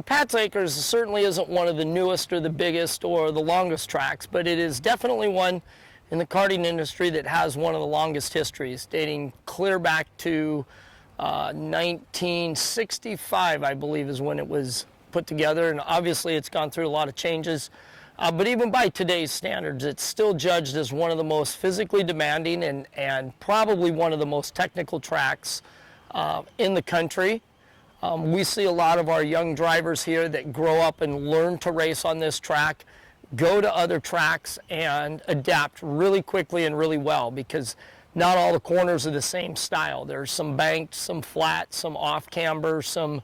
Pat's Acres certainly isn't one of the newest or the biggest or the longest tracks, but it is definitely one in the karting industry that has one of the longest histories, dating clear back to 1965, I believe, is when it was put together. And obviously it's gone through a lot of changes. But even by today's standards, it's still judged as one of the most physically demanding and probably one of the most technical tracks in the country. We see a lot of our young drivers here that grow up and learn to race on this track, go to other tracks and adapt really quickly and really well, because not all the corners are the same style. There's some banked, some flat, some off camber, some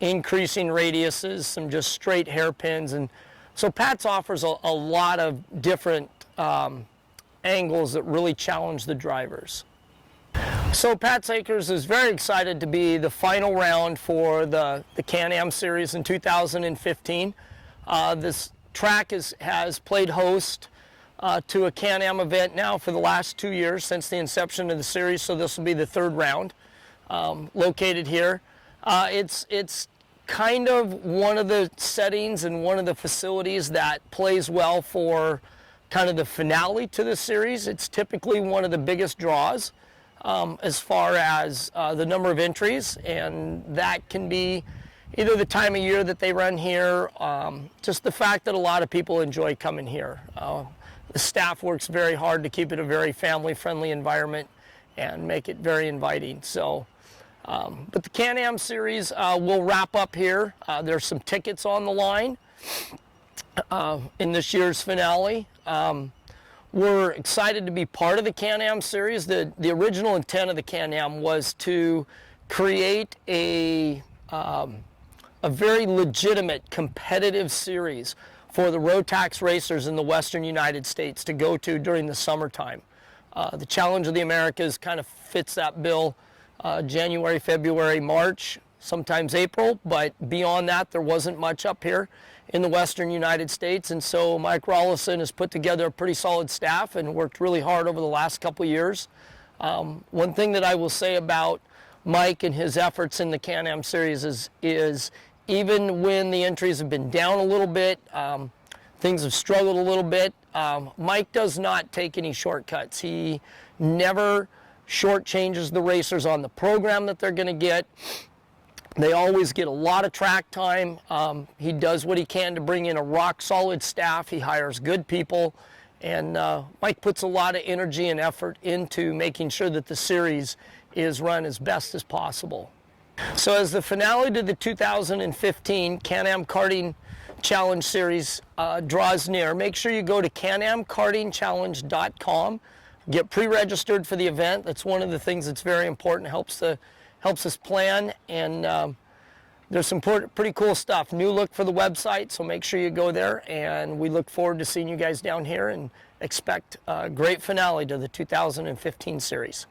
increasing radiuses, some just straight hairpins. And so Pat's offers a lot of different angles that really challenge the drivers. So Pat's Acres is very excited to be the final round for the CANAM series in 2015. This track has played host to a CANAM event now for the last 2 years since the inception of the series, so this will be the third round located here. It's kind of one of the settings and one of the facilities that plays well for kind of the finale to the series. It's typically one of the biggest draws as far as the number of entries, and that can be either the time of year that they run here, just the fact that a lot of people enjoy coming here. The staff works very hard to keep it a very family-friendly environment and make it very inviting. So, but the CANAM series will wrap up here. There's some tickets on the line in this year's finale. We're excited to be part of the CANAM series. The original intent of the CANAM was to create a very legitimate competitive series for the GOROTAX racers in the Western United States to go to during the summertime. The Challenge of the Americas kind of fits that bill, January, February, March, sometimes April, but beyond that there wasn't much up here in the Western United States. And so Mike Rollison has put together a pretty solid staff and worked really hard over the last couple of years. One thing that I will say about Mike and his efforts in the CANAM series is even when the entries have been down a little bit, things have struggled a little bit, Mike does not take any shortcuts. He never shortchanges the racers on the program that they're going to get. They always get a lot of track time. He does what he can to bring in a rock-solid staff. He hires good people, and Mike puts a lot of energy and effort into making sure that the series is run as best as possible. So as the finale to the 2015 CANAM Karting Challenge Series draws near, make sure you go to canamkartingchallenge.com. Get pre-registered for the event. That's one of the things that's very important. It helps us plan, and there's some pretty cool stuff. New look for the website, so make sure you go there, and we look forward to seeing you guys down here and expect a great finale to the 2015 series.